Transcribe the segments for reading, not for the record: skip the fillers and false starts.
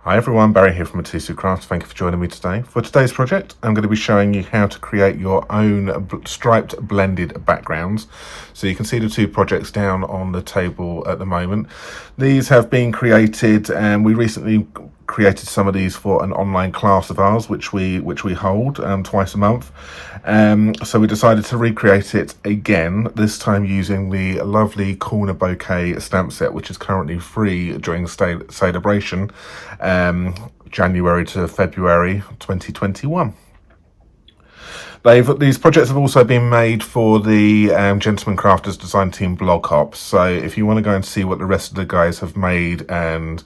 Hi everyone, Barry here from Mitosu Crafts. Thank you for joining me today. For today's project, I'm going to be showing you how to create your own striped blended backgrounds. So you can see the two projects down on the table at the moment. These have been created, and we recently created some of these for an online class of ours which we hold twice a month. So we decided to recreate it again, this time using the lovely corner bouquet stamp set, which is currently free during Sale-a-bration, January to February 2021. These projects have also been made for the Gentleman Crafters Design Team blog hop. So if you want to go and see what the rest of the guys have made and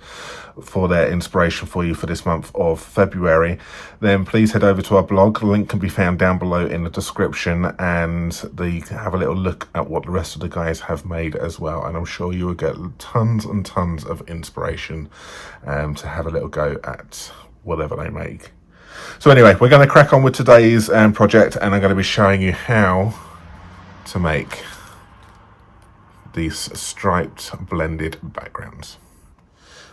for their inspiration for you for this month of February, then please head over to our blog. The link can be found down below in the description, and you can have a little look at what the rest of the guys have made as well. And I'm sure you will get tons and tons of inspiration to have a little go at whatever they make. So anyway, we're going to crack on with today's project, and I'm going to be showing you how to make these striped blended backgrounds.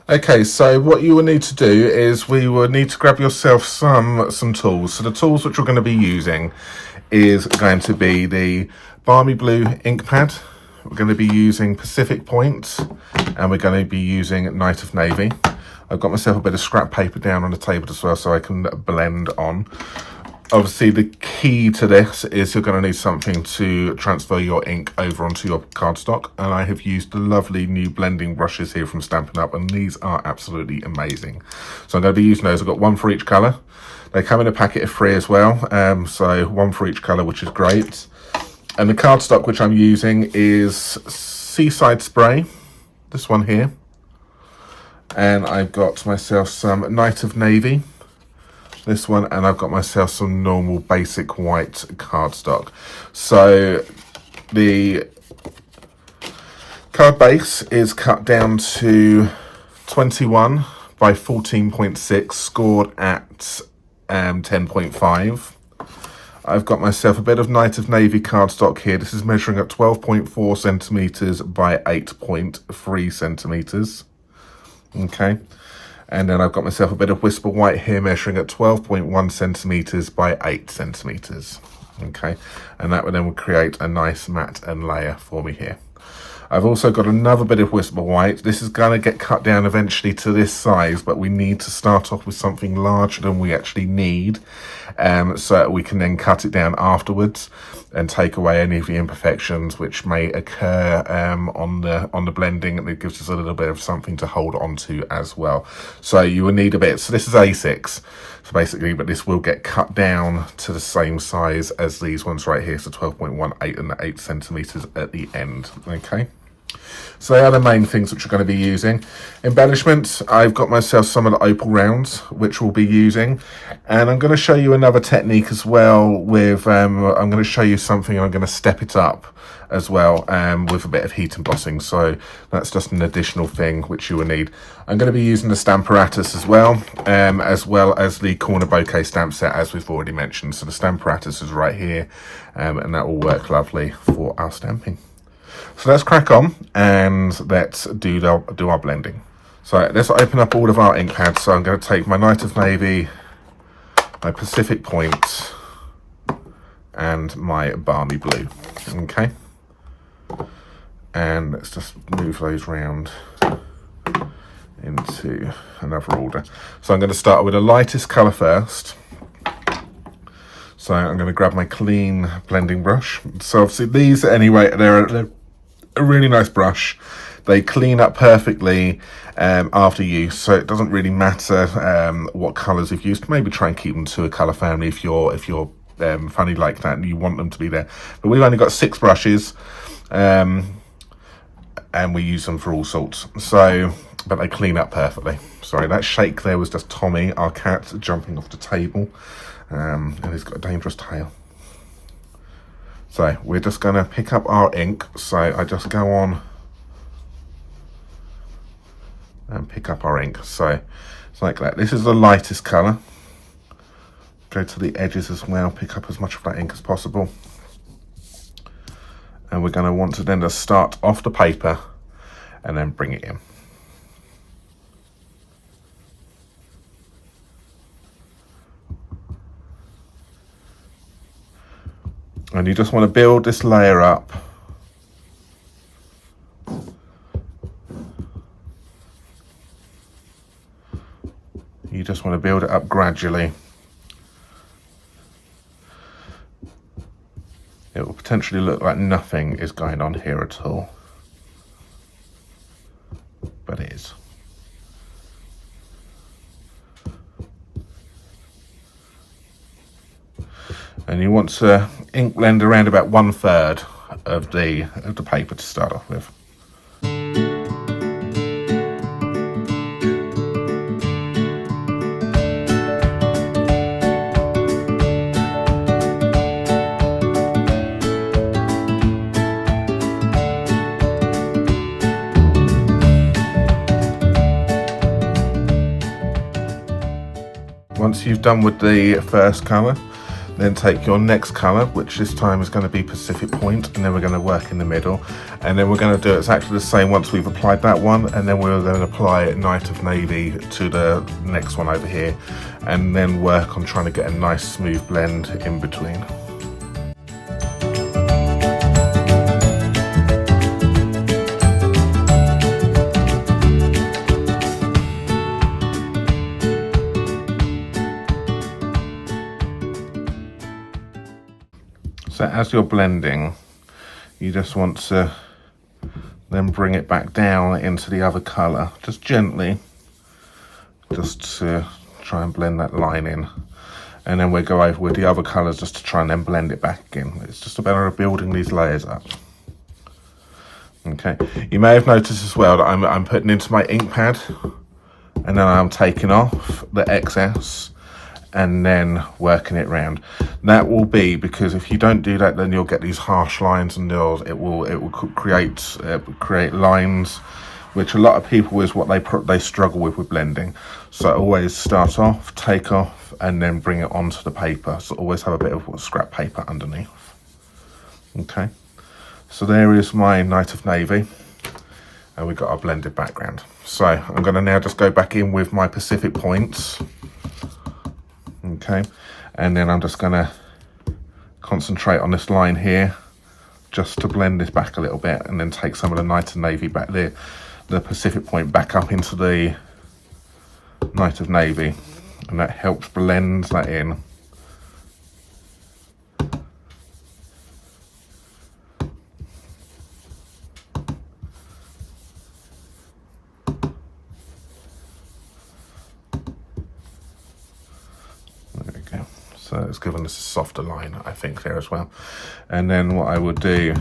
Okay, so what you will need to do is we will need to grab yourself some tools. So the tools which we're going to be using is going to be the Balmy Blue ink pad. We're going to be using Pacific Point, and we're going to be using Night of Navy. I've got myself a bit of scrap paper down on the table as well, so I can blend on. Obviously, the key to this is you're going to need something to transfer your ink over onto your cardstock, and I have used the lovely new blending brushes here from Stampin' Up, and these are absolutely amazing. So I'm going to be using those. I've got one for each colour. They come in a packet of 3 as well, so one for each colour, which is great. And the cardstock which I'm using is Seaside Spray, this one here. And I've got myself some Night of Navy, this one, and I've got myself some normal basic white cardstock. So the card base is cut down to 21 by 14.6, scored at 10.5. I've got myself a bit of Night of Navy cardstock here. This is measuring at 12.4 centimeters by 8.3 centimeters. Okay, and then I've got myself a bit of Whisper White here, measuring at 12.1 centimeters by 8 centimeters. Okay, and that then will create a nice matte and layer for me here. I've also got another bit of Whisper White. This is going to get cut down eventually to this size, but we need to start off with something larger than we actually need, so we can then cut it down afterwards and take away any of the imperfections which may occur on the blending, and it gives us a little bit of something to hold on to as well. So you will need a bit. So this is A6, so basically, but this will get cut down to the same size as these ones right here, so 12.18 and 8 centimeters at the end. Okay. So they are the main things which we're going to be using. Embellishments, I've got myself some of the opal rounds which we'll be using, and I'm going to show you another technique as well with I'm going to show you something, I'm going to step it up as well with a bit of heat embossing. So that's just an additional thing which you will need. I'm going to be using the Stamparatus as well as the corner bouquet stamp set, as we've already mentioned. So the Stamparatus is right here, and that will work lovely for our stamping. So let's crack on and let's do our blending. So let's open up all of our ink pads. So I'm going to take my Night of Navy, my Pacific Point, and my Balmy Blue. Okay, and let's just move those round into another order. So I'm going to start with the lightest colour first. So I'm going to grab my clean blending brush. So obviously these, anyway, they're a really nice brush. They clean up perfectly after use, so it doesn't really matter what colours you've used. Maybe try and keep them to a colour family if you're funny like that and you want them to be there. But we've only got 6 brushes, and we use them for all sorts. So, but they clean up perfectly. Sorry, that shake there was just Tommy, our cat, jumping off the table, and he's got a dangerous tail. So we're just going to pick up our ink. So I just go on and pick up our ink. So it's like that. This is the lightest colour. Go to the edges as well. Pick up as much of that ink as possible. And we're going to want to then just start off the paper and then bring it in. And you just want to build this layer up. You just want to build it up gradually. It will potentially look like nothing is going on here at all, but it is. And you want to ink blend around about 1/3 of the paper to start off with. Once you've done with the first colour, then take your next colour, which this time is going to be Pacific Point, and then we're going to work in the middle, and then we're going to do exactly the same once we've applied that one, and then we'll then apply Night of Navy to the next one over here, and then work on trying to get a nice smooth blend in between. So as you're blending, you just want to then bring it back down into the other colour, just gently, just to try and blend that line in. And then we'll go over with the other colours just to try and then blend it back in. It's just a matter of building these layers up. Okay, you may have noticed as well that I'm putting into my ink pad, and then I'm taking off the excess and then working it round. That will be because if you don't do that, then you'll get these harsh lines, and it will create lines, which a lot of people is what they struggle with blending. So always start off, take off, and then bring it onto the paper. So always have a bit of scrap paper underneath. Okay, so there is my Night of Navy, and we've got our blended background. So I'm going to now just go back in with my Pacific Points. Okay, and then I'm just going to concentrate on this line here just to blend this back a little bit, and then take some of the Night of Navy back there, the Pacific Point back up into the Night of Navy, and that helps blend that in. So it's given us a softer line, I think, there as well. And then what I would do,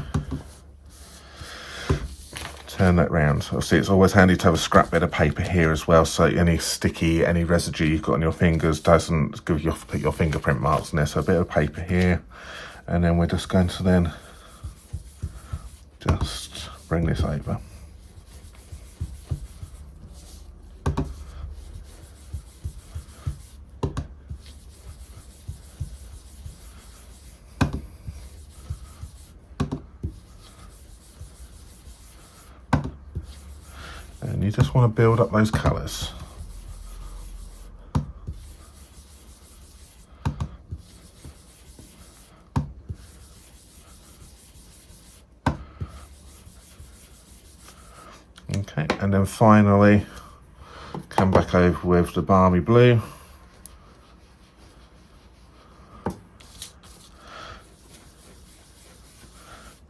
turn that round. Obviously, it's always handy to have a scrap bit of paper here as well, so any residue you've got on your fingers doesn't put your fingerprint marks in there. So a bit of paper here, and then we're just going to then just bring this over. And you just want to build up those colours. Okay, and then finally come back over with the balmy blue.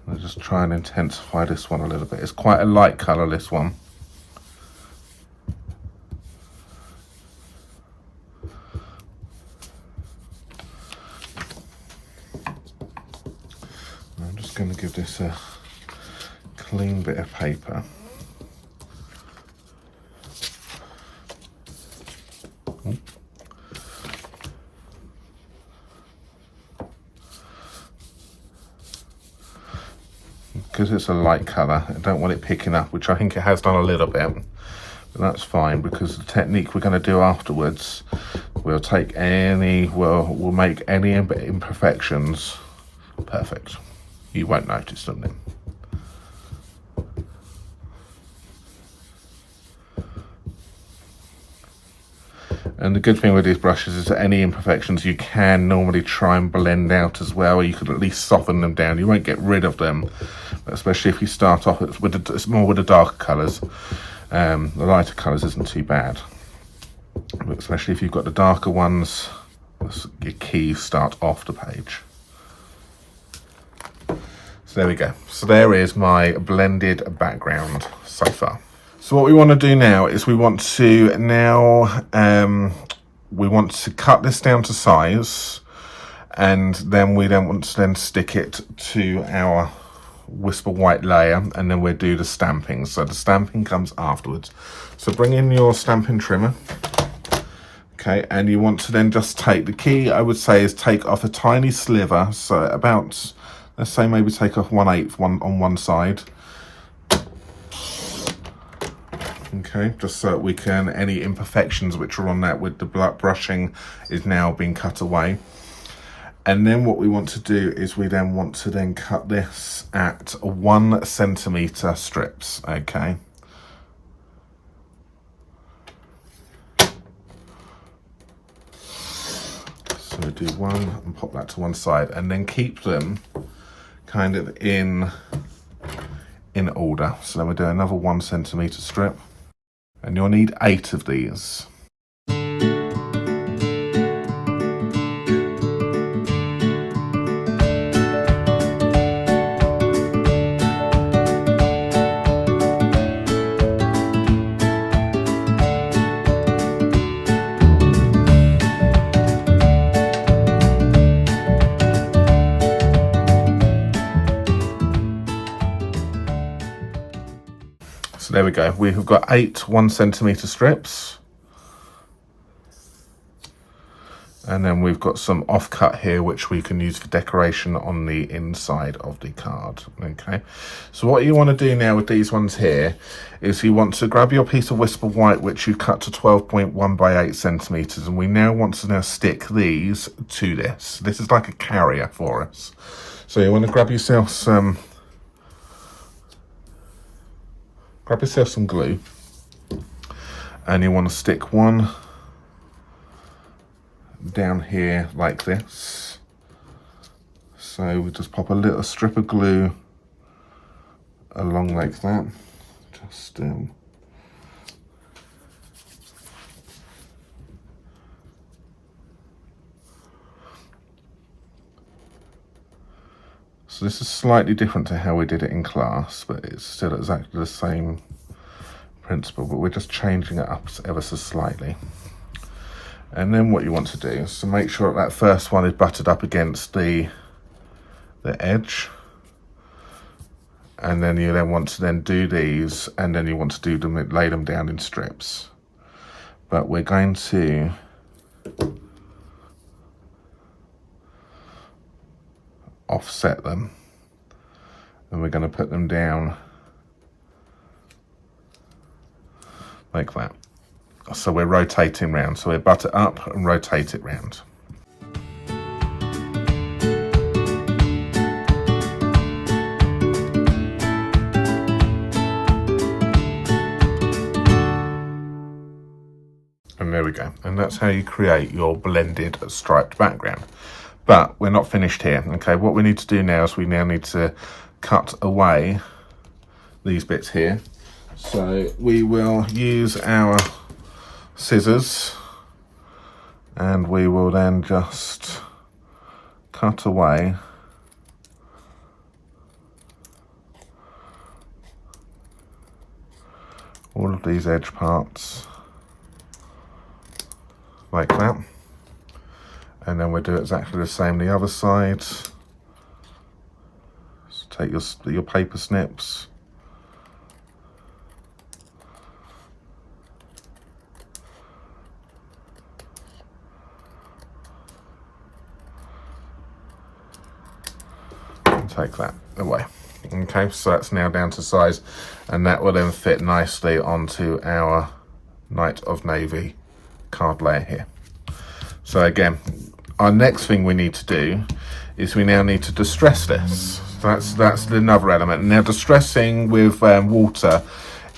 I'll just try and intensify this one a little bit. It's quite a light colour, this one. I'm just going to give this a clean bit of paper. Because it's a light colour, I don't want it picking up, which I think it has done a little bit, but that's fine, because the technique we're going to do afterwards, we'll make any imperfections perfect. You won't notice them then. And the good thing with these brushes is that any imperfections you can normally try and blend out as well. You could at least soften them down. You won't get rid of them, but especially if you start off it's more with the darker colours. The lighter colours isn't too bad, but especially if you've got the darker ones, that's your key, start off the page. So there we go. So there is my blended background so far. So what we want to do now is we want to cut this down to size, and then we then want to then stick it to our Whisper White layer, and then we'll do the stamping. So the stamping comes afterwards. So bring in your stamping trimmer. Okay, and you want to then just take, the key I would say is take off a tiny sliver, so about, let's say maybe take off 1/8 on one side. Okay, just so that we can, any imperfections which are on that with the brushing is now being cut away. And then what we want to do is we then want to then cut this at 1 centimeter strips, okay? So we do one and pop that to one side, and then keep them kind of in order. So then we do another 1 centimeter strip, and you'll need 8 of these. So there we go. We've got 8 1 centimeter strips. And then we've got some offcut here, which we can use for decoration on the inside of the card. Okay. So what you want to do now with these ones here is you want to grab your piece of Whisper White, which you cut to 12.1 by 8 centimeters. And we now want to now stick these to this. This is like a carrier for us. So you want to grab yourself some glue, and you want to stick one down here like this. So we just pop a little strip of glue along like that. Just so this is slightly different to how we did it in class, but it's still exactly the same principle, but we're just changing it up ever so slightly. And then what you want to do is to make sure that first one is buttered up against the edge, and then you then want to then do these, and then you want to do them, lay them down in strips. But we're going to offset them, and we're going to put them down like that. So we're rotating round, so we butter up and rotate it round. And there we go, and that's how you create your blended striped background. But we're not finished here. Okay, what we need to do now is we now need to cut away these bits here. So we will use our scissors, and we will then just cut away all of these edge parts like that. And then we'll do exactly the same the other side. So take your paper snips, and take that away. Okay, so that's now down to size, and that will then fit nicely onto our Night of Navy card layer here. So again, our next thing we need to do is we now need to distress this. That's another element. Now distressing with water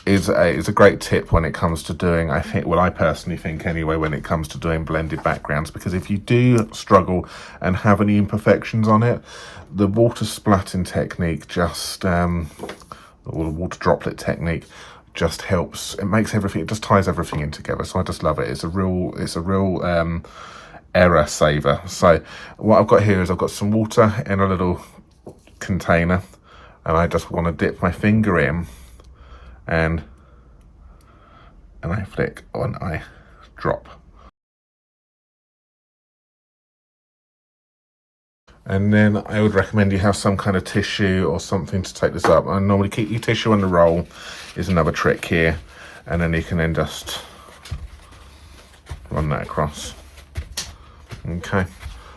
is a great tip when it comes to doing, I think, well, I personally think anyway, when it comes to doing blended backgrounds, because if you do struggle and have any imperfections on it, the water splatting technique just, or the water droplet technique just helps. It makes everything, it just ties everything in together. So I just love it. It's a real error saver. So what I've got here is I've got some water in a little container, and I just want to dip my finger in, and I flick and I drop. And then I would recommend you have some kind of tissue or something to take this up. I normally keep your tissue on the roll is another trick here, and then you can then just run that across. Okay,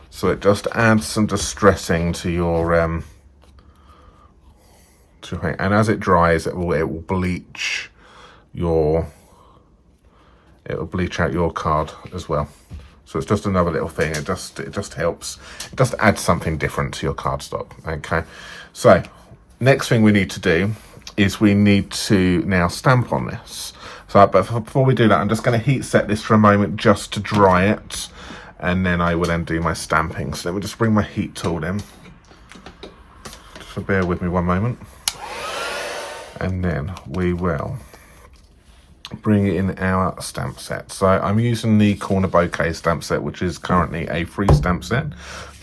so it just adds some distressing to your and as it dries, it will bleach out your card as well. So it's just another little thing. It just helps. It just adds something different to your cardstock. Okay. So next thing we need to do is we need to now stamp on this. So, but before we do that, I'm just going to heat set this for a moment just to dry it, and then I will then do my stamping. So let me just bring my heat tool in. So bear with me one moment. And then we will bring in our stamp set. So I'm using the Corner Bouquet stamp set, which is currently a free stamp set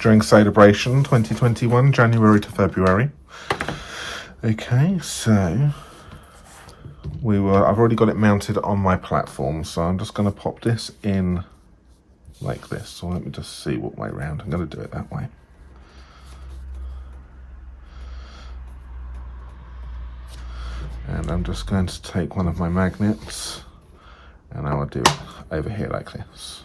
during Sale-a-bration 2021, January to February. Okay, so I've already got it mounted on my platform, so I'm just going to pop this in like this. So let me just see what way round. I'm going to do it that way. And I'm just going to take one of my magnets, and I will do it over here like this.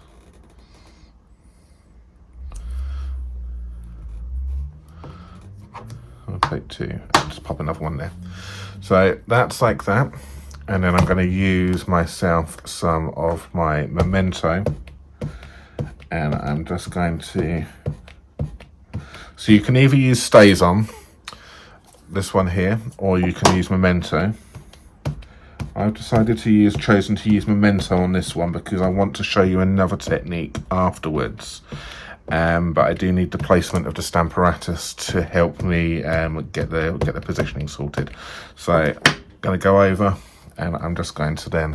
I'll take two, I'll just pop another one there. So that's like that. And then I'm going to use myself some of my Memento, and I'm just going to, so you can either use Stays On, this one here, or you can use Memento. I've decided to chosen to use Memento on this one because I want to show you another technique afterwards. But I do need the placement of the Stamparatus to help me get the positioning sorted. So I'm going to go over, and I'm just going to then,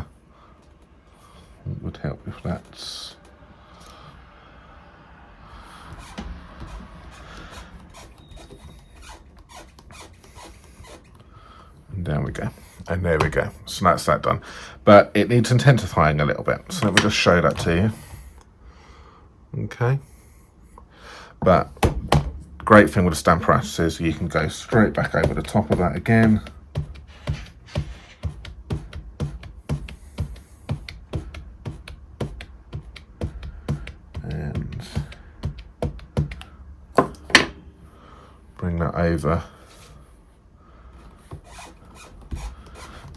it would help if that's, and there we go. And there we go. So that's that done. But it needs intensifying a little bit. So let me just show that to you. Okay. But great thing with the Stamparatus is you can go straight back over the top of that again. And bring that over.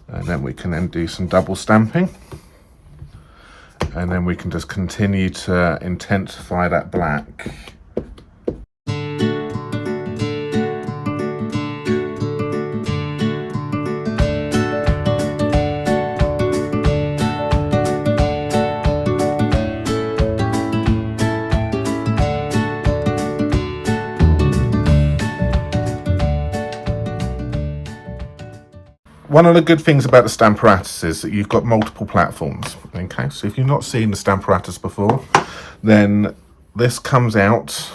And then we can then do some double stamping, and then we can just continue to intensify that black. One of the good things about the Stamparatus is that you've got multiple platforms. Okay, so if you've not seen the Stamparatus before, then this comes out,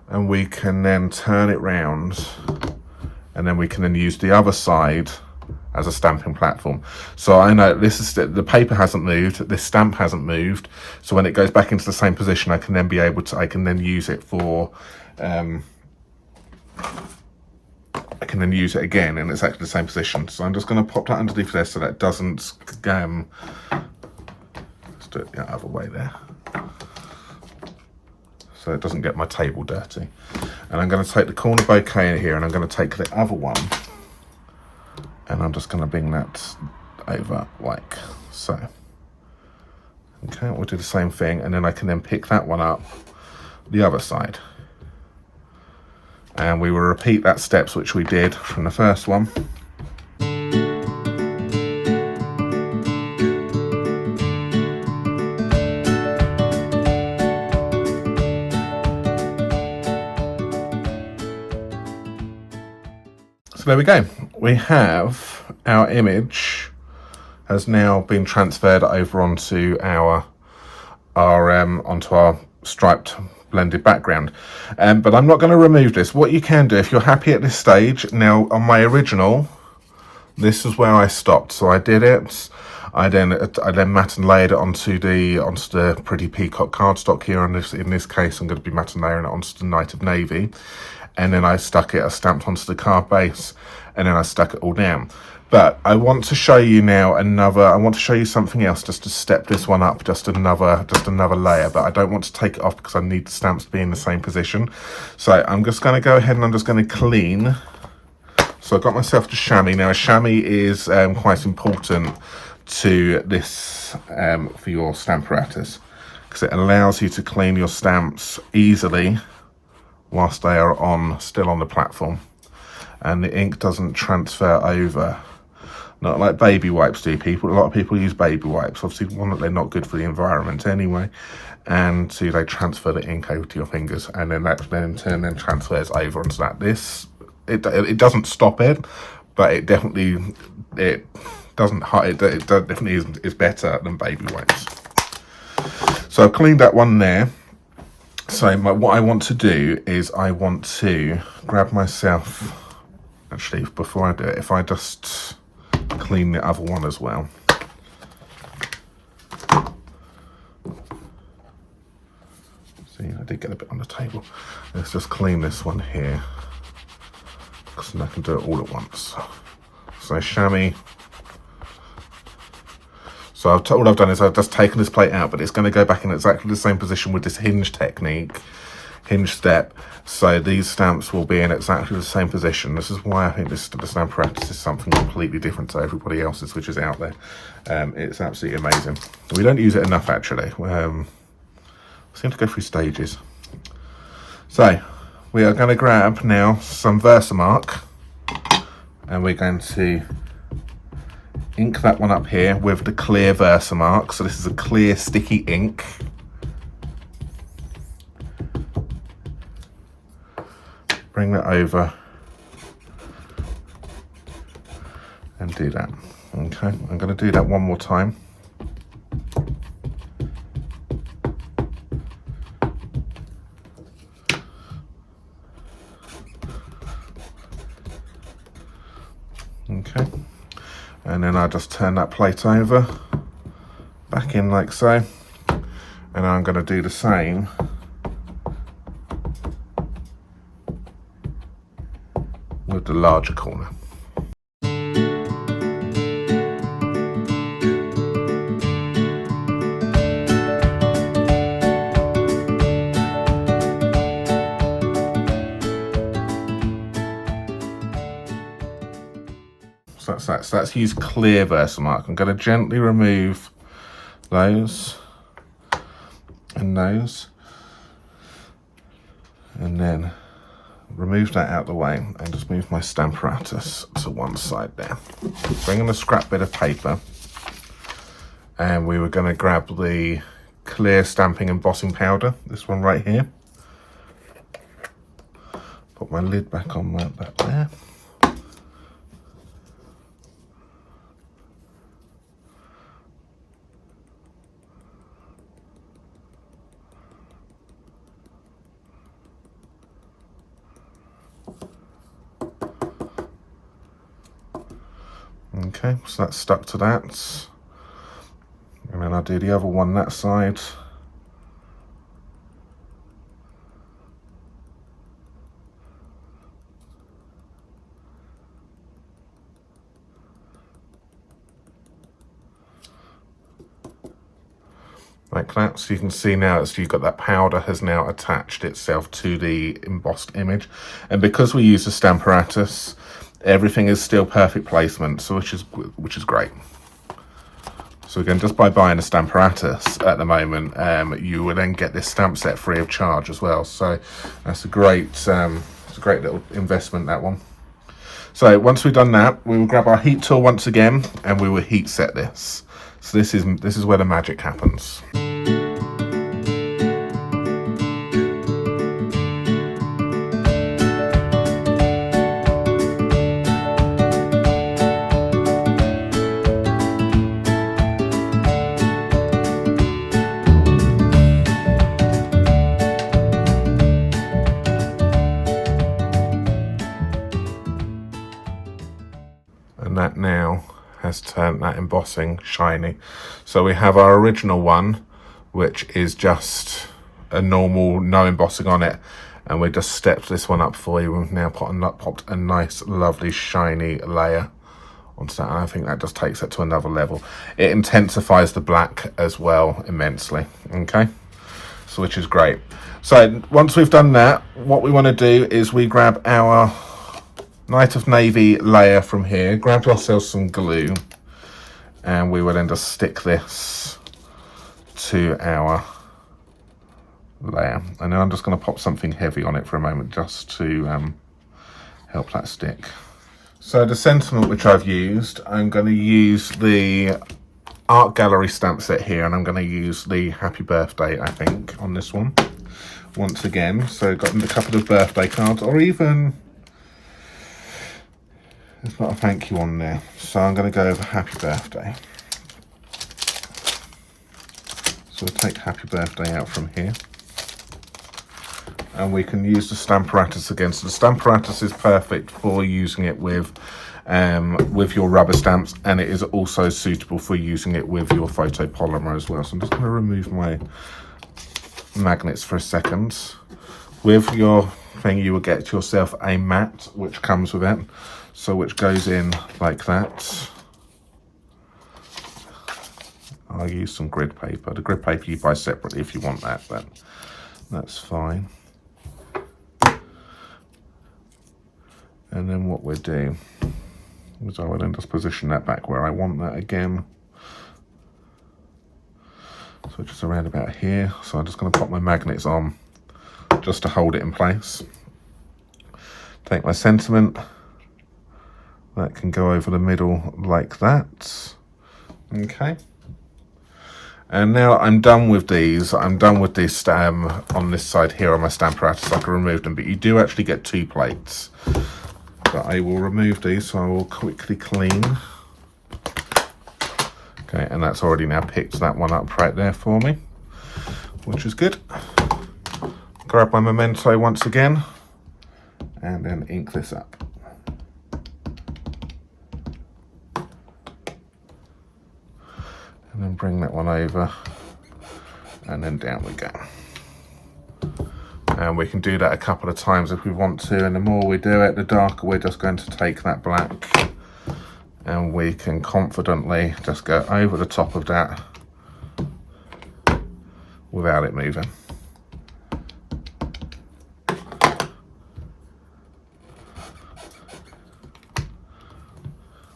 and we can then turn it round, and then we can then use the other side as a stamping platform. So I know this is the paper hasn't moved, this stamp hasn't moved. So when it goes back into the same position, I can then use it for. I can then use it again, and it's actually the same position. So I'm just going to pop that underneath there so that doesn't, let's do it the other way there. So it doesn't get my table dirty. And I'm going to take the Corner Bouquet in here, and I'm going to take the other one, and I'm just going to bring that over like so. Okay, we'll do the same thing, and then I can then pick that one up the other side. And we will repeat that steps which we did from the first one. So there we go. We have our image has now been transferred over onto our striped blended background. But I'm not going to remove this. What you can do if you're happy at this stage, now on my original, this is where I stopped. So I did it. I then matte and layered it onto the pretty peacock cardstock here. And in this case, I'm going to be matte and layering it onto the Night of Navy. And then I stamped onto the card base, and then I stuck it all down. But I want to show you now I want to show you something else just to step this one up, just another layer. But I don't want to take it off because I need the stamps to be in the same position. So I'm just going to go ahead and I'm just going to clean. So I've got myself the chamois. Now a chamois is quite important to this for your Stamparatus, because it allows you to clean your stamps easily whilst they are still on the platform, and the ink doesn't transfer over. Not like baby wipes do, people. A lot of people use baby wipes. Obviously, one, that they're not good for the environment anyway, and two, they transfer the ink over to your fingers, and then that then in turn then transfers over onto that. It doesn't stop it, but it definitely definitely is better than baby wipes. So I've cleaned that one there. So what I want to do is I want to grab myself. Actually, before I do it, if I just clean the other one as well. See, I did get a bit on the table. Let's just clean this one here, because then I can do it all at once. So chamois. So all I've done is I've just taken this plate out, but it's going to go back in exactly the same position with this hinge technique, hinge step. So these stamps will be in exactly the same position. This is why I think the Stamparatus is something completely different to everybody else's which is out there. It's absolutely amazing. We don't use it enough, actually. We seem to go through stages. So we are going to grab now some Versamark, and we're going to ink that one up here with the clear Versamark. So this is a clear sticky ink. Bring that over and do that. Okay, I'm going to do that one more time. Okay, and then I'll just turn that plate over, back in like so, and I'm going to do the same with the larger corner. So that's use clear Versamark. I'm going to gently remove those and those, and then remove that out of the way and just move my Stamparatus to one side there. Bring in a scrap bit of paper, and we were going to grab the clear stamping embossing powder, this one right here. Put my lid back on that there. Okay, so that's stuck to that, and then I'll do the other one that side. Like that. So you can see now as you've got that powder has now attached itself to the embossed image, and because we use the Stamparatus, everything is still perfect placement, so which is great. So again, just by buying a Stamparatus at the moment, you will then get this stamp set free of charge as well. So that's a great little investment, that one. So once we've done that, we will grab our heat tool once again, and we will heat set this. So this is where the magic happens. has turned that embossing shiny. So we have our original one, which is just a normal, no embossing on it, and we just stepped this one up for you. We've now popped a nice, lovely, shiny layer onto that, and I think that just takes it to another level. It intensifies the black as well immensely, okay? So, which is great. So once we've done that, what we want to do is we grab our Night of Navy layer from here, grab ourselves some glue, and we will then just stick this to our layer. And then I'm just going to pop something heavy on it for a moment just to help that stick. So the sentiment which I've used, I'm going to use the Art Gallery stamp set here, and I'm going to use the Happy Birthday, I think, on this one once again. So got a couple of birthday cards, or even there's not a thank you on there, so I'm going to go over Happy Birthday. So we'll take Happy Birthday out from here, and we can use the Stamparatus again. So the Stamparatus is perfect for using it with your rubber stamps, and it is also suitable for using it with your photopolymer as well. So I'm just going to remove my magnets for a second. With your thing, you will get yourself a mat which comes with it, so which goes in like that. I'll use some grid paper. The grid paper you buy separately if you want that, but that's fine. And then what we'll do is I will then just position that back where I want that again. So just around about here. So I'm just going to pop my magnets on just to hold it in place. Take my sentiment. That can go over the middle like that. Okay. And now I'm done with these. I'm done with this on this side here on my Stamparatus. I can remove them, but you do actually get 2 plates. But I will remove these, so I will quickly clean. Okay, and that's already now picked that one up right there for me, which is good. Grab my memento once again, and then ink this up. And then bring that one over, and then down we go. And we can do that a couple of times if we want to, and the more we do it, the darker we're just going to take that black, and we can confidently just go over the top of that without it moving.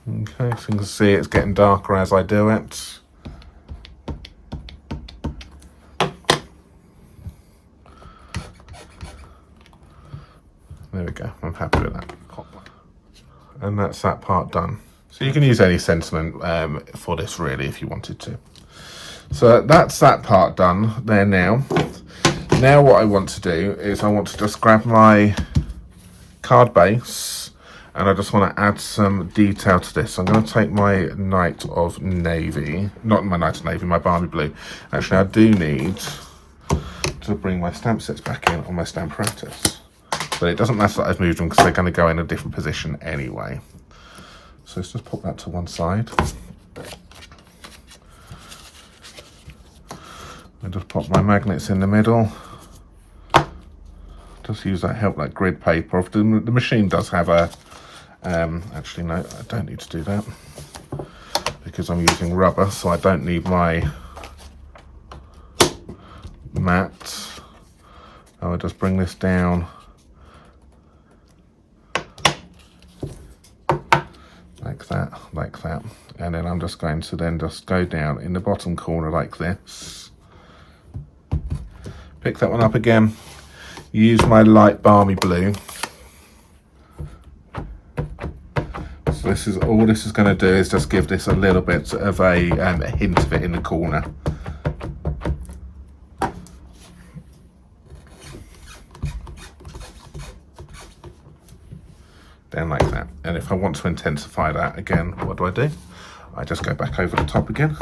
Okay, so you can see it's getting darker as I do it. There we go, I'm happy with that. And that's that part done. So you can use any sentiment for this really if you wanted to. So that's that part done there now. Now what I want to do is I want to just grab my card base, and I just want to add some detail to this. So I'm going to take my Night of Navy, not my Night of Navy, my Balmy Blue. Actually, I do need to bring my stamp sets back in on my Stamparatus. But it doesn't matter that I've moved them because they're going to go in a different position anyway. So let's just put that to one side. And just pop my magnets in the middle. Just use that grid paper. The machine does have a, actually no, I don't need to do that because I'm using rubber, so I don't need my mat. I'll just bring this down like that, and then I'm just going to then just go down in the bottom corner like this, pick that one up again, use my light Balmy Blue. So this is all this is going to do is just give this a little bit of a hint of it in the corner. Down like that. And if I want to intensify that again, what do? I just go back over the top again.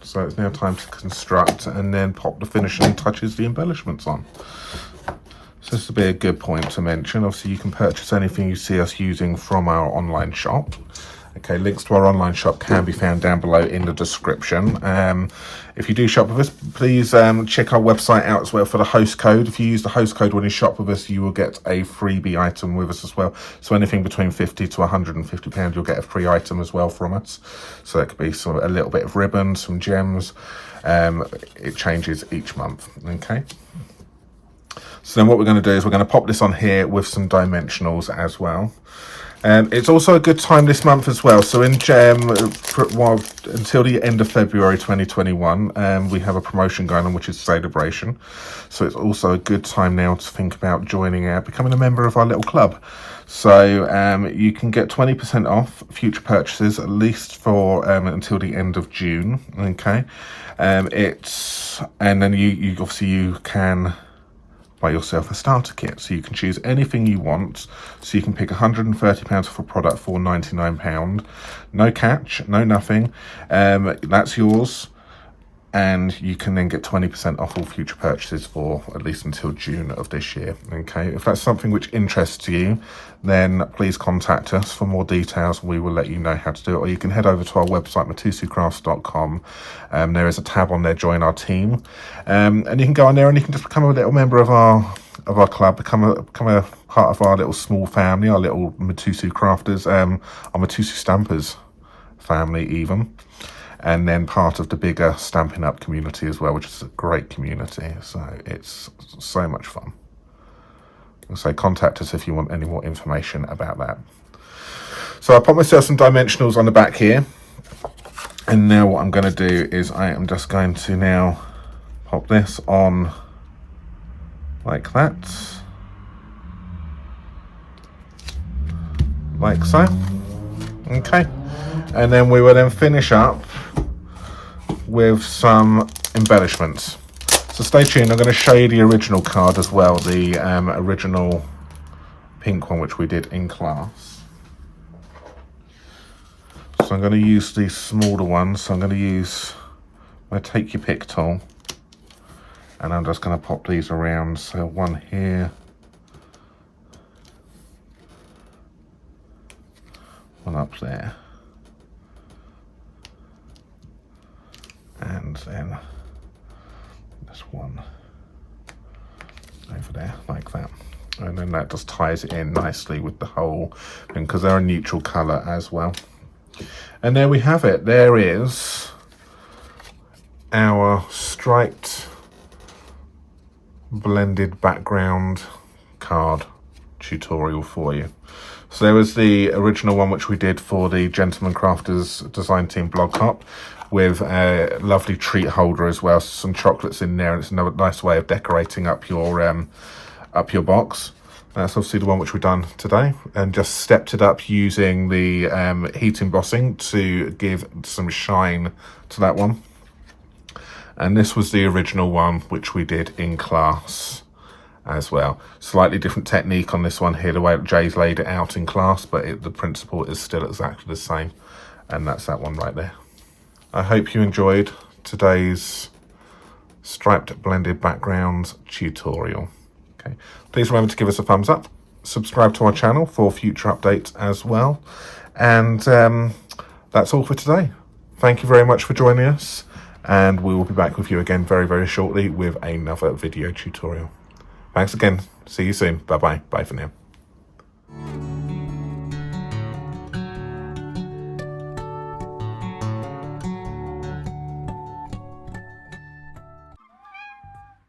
So it's now time to construct and then pop the finishing touches, the embellishments on. So this would be a good point to mention. Obviously you can purchase anything you see us using from our online shop. Okay, links to our online shop can be found down below in the description. If you do shop with us, please check our website out as well for the host code. If you use the host code when you shop with us, you will get a freebie item with us as well. So anything between £50 to £150, you'll get a free item as well from us. So that could be a little bit of ribbon, some gems. It changes each month, okay? So then what we're going to do is we're going to pop this on here with some dimensionals as well. It's also a good time this month as well. So until the end of February 2021, we have a promotion going on, which is Sale-a-bration. So it's also a good time now to think about becoming a member of our little club. So you can get 20% off future purchases, at least for until the end of June. Okay, and then you can buy yourself a starter kit, so you can choose anything you want. So you can pick £130 for a product for £99, no catch, no nothing. That's yours, and you can then get 20% off all future purchases for at least until June of this year. Okay, if that's something which interests you, then please contact us for more details. We will let you know how to do it, or you can head over to our website, mitosukcrafts.com. There is a tab on there, join our team, and you can go on there and you can just become a little member of our club, become a part of our little small family, our little Mitosu Crafters, our Mitosu Stampers family even. And then part of the bigger Stampin' Up community as well, which is a great community. So it's so much fun. So contact us if you want any more information about that. So I put myself some dimensionals on the back here. And now what I'm going to do is I am just going to now pop this on like that. Like so. Okay. And then we will then finish up with some embellishments. So stay tuned, I'm going to show you the original card as well, the original pink one which we did in class. So I'm going to use these smaller ones. So I'm going to take your pick tool, and I'm just going to pop these around. So one here, one up there, and then this one over there like that, and then that just ties it in nicely with the whole thing because they're a neutral color as well. And there we have it. There is our striped blended background card tutorial for you. So there was the original one which we did for the Gentleman Crafters Design Team blog hop, with a lovely treat holder as well, some chocolates in there, and it's another nice way of decorating up your box. That's obviously the one which we've done today, and just stepped it up using the heat embossing to give some shine to that one. And this was the original one which we did in class as well. Slightly different technique on this one here, the way that Jay's laid it out in class, but the principle is still exactly the same. And that's that one right there. I hope you enjoyed today's striped blended backgrounds tutorial. Okay, please remember to give us a thumbs up, subscribe to our channel for future updates as well. And that's all for today. Thank you very much for joining us, and we will be back with you again very, very shortly with another video tutorial. Thanks again. See you soon. Bye-bye. Bye for now.